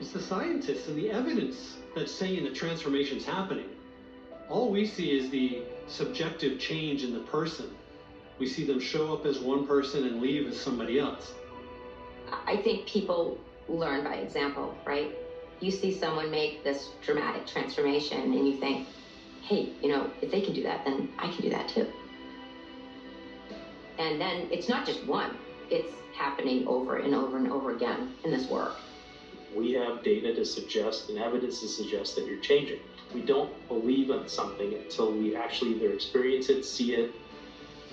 It's the scientists and the evidence that's saying the transformation's happening. All we see is the subjective change in the person. We see them show up as one person and leave as somebody else. I think people learn by example, right? You see someone make this dramatic transformation and you think, hey, if they can do that, then I can do that too. And then it's not just one, it's happening over and over and over again in this work. We have data to suggest and evidence to suggest that you're changing. We don't believe in something until we actually either experience it, see it,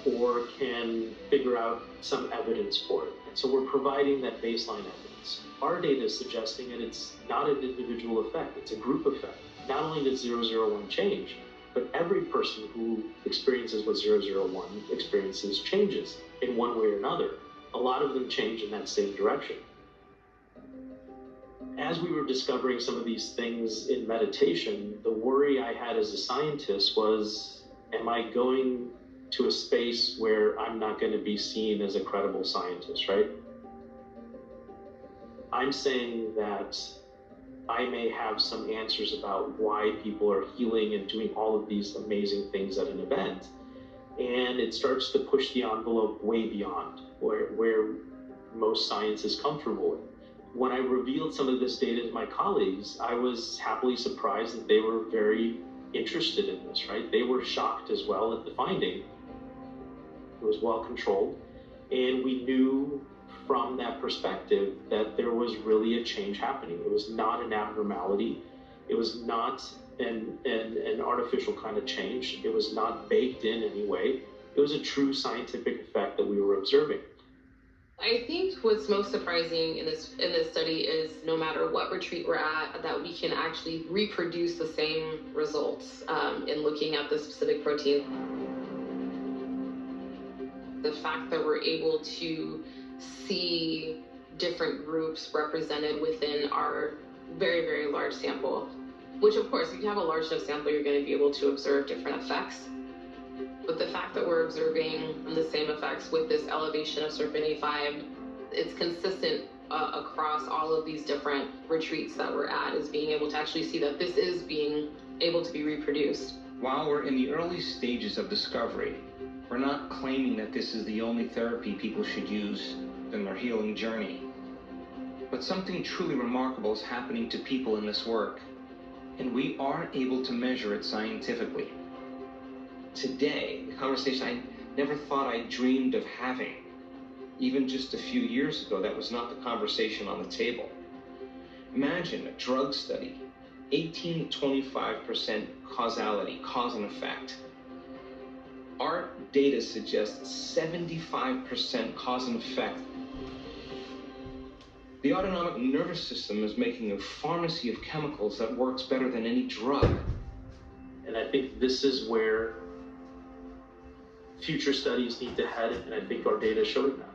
or can figure out some evidence for it. And so we're providing that baseline evidence. Our data is suggesting that it's not an individual effect, it's a group effect. Not only does 001 change, but every person who experiences what 001 experiences changes in one way or another. A lot of them change in that same direction. As we were discovering some of these things in meditation, the worry I had as a scientist was, am I going to a space where I'm not going to be seen as a credible scientist, right? I'm saying that I may have some answers about why people are healing and doing all of these amazing things at an event. And it starts to push the envelope way beyond where most science is comfortable with. When I revealed some of this data to my colleagues, I was happily surprised that they were very interested in this, right? They were shocked as well at the finding. It was well controlled. And we knew from that perspective that there was really a change happening. It was not an abnormality. It was not an artificial kind of change. It was not baked in any way. It was a true scientific effect that we were observing. I think what's most surprising in this study is no matter what retreat we're at, that we can actually reproduce the same results in looking at the specific protein. The fact that we're able to see different groups represented within our very, very large sample, which of course, if you have a large enough sample, you're going to be able to observe different effects. But the fact that we're observing the same effects with this elevation of SERPINA5, it's consistent across all of these different retreats that we're at, is being able to actually see that this is being able to be reproduced. While we're in the early stages of discovery, we're not claiming that this is the only therapy people should use in their healing journey. But something truly remarkable is happening to people in this work, and we are able to measure it scientifically. Today, the conversation I never thought I dreamed of having. Even just a few years ago, that was not the conversation on the table. Imagine a drug study, 18 to 25% causality, cause and effect. Our data suggests 75% cause and effect. The autonomic nervous system is making a pharmacy of chemicals that works better than any drug. And I think this is where future studies need to head, and I think our data is showing that.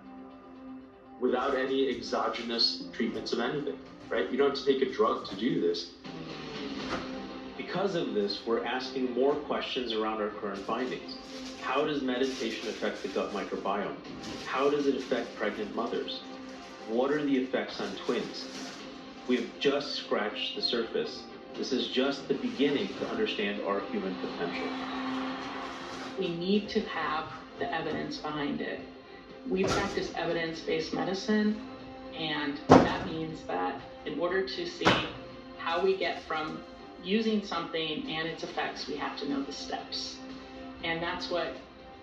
Without any exogenous treatments of anything, right? You don't have to take a drug to do this. Because of this, we're asking more questions around our current findings. How does meditation affect the gut microbiome? How does it affect pregnant mothers? What are the effects on twins? We have just scratched the surface. This is just the beginning to understand our human potential. We need to have the evidence behind it. We practice evidence-based medicine, and that means that in order to see how we get from using something and its effects, we have to know the steps. And that's what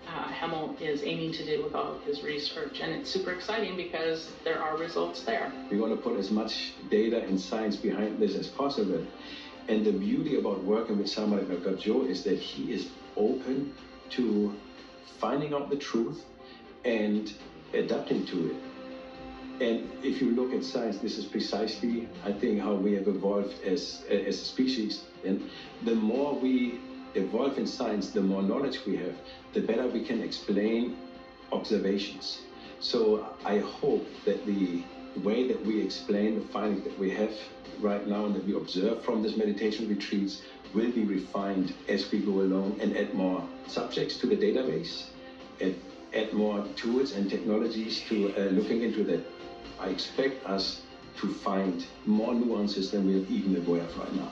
Hemel is aiming to do with all of his research. And it's super exciting because there are results there. We want to put as much data and science behind this as possible. And the beauty about working with someone like Dr. Joe is that he is open to finding out the truth and adapting to it. And if you look at science, this is precisely, I think, how we have evolved as a species. And the more we evolve in science, the more knowledge we have, the better we can explain observations. So I hope that the way that we explain the findings that we have right now and that we observe from these meditation retreats will be refined as we go along and add more subjects to the database, add more tools and technologies to looking into that. I expect us to find more nuances than we are even aware of right now.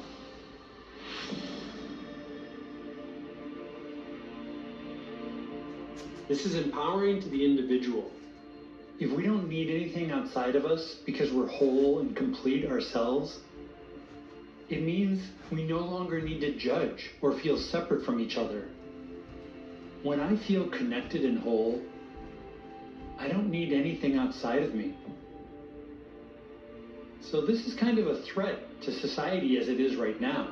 This is empowering to the individual. If we don't need anything outside of us because we're whole and complete ourselves, it means we no longer need to judge or feel separate from each other. When I feel connected and whole, I don't need anything outside of me. So this is kind of a threat to society as it is right now.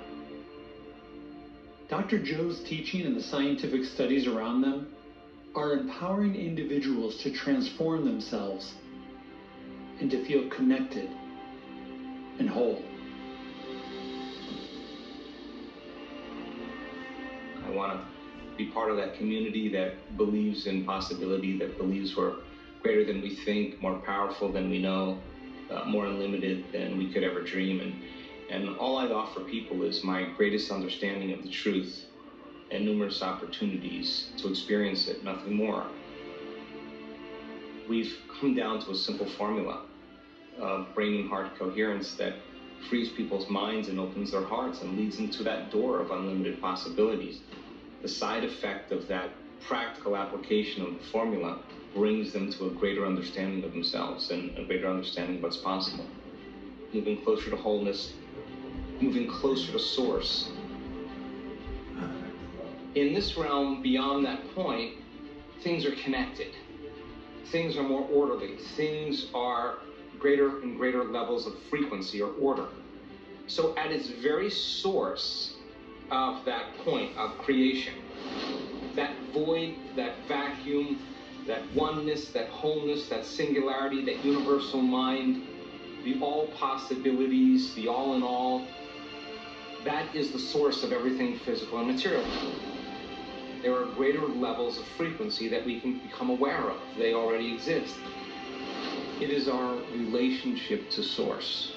Dr. Joe's teaching and the scientific studies around them are empowering individuals to transform themselves and to feel connected and whole. I want to be part of that community that believes in possibility, that believes we're greater than we think, more powerful than we know, more unlimited than we could ever dream. And all I offer people is my greatest understanding of the truth and numerous opportunities to experience it, nothing more. We've come down to a simple formula of brain and heart coherence that frees people's minds and opens their hearts and leads them to that door of unlimited possibilities. The side effect of that practical application of the formula brings them to a greater understanding of themselves and a greater understanding of what's possible. Moving closer to wholeness, moving closer to source. In this realm, beyond that point, things are connected. Things are more orderly. Things are greater and greater levels of frequency or order. So at its very source of that point of creation, that void, that vacuum, that oneness, that wholeness, that singularity, that universal mind, the all possibilities, the all in all, that is the source of everything physical and material. There are greater levels of frequency that we can become aware of. They already exist. It is our relationship to source.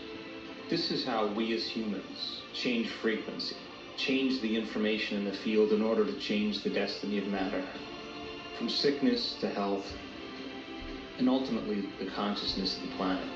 This is how we as humans change frequency, change the information in the field in order to change the destiny of matter, from sickness to health, and ultimately the consciousness of the planet.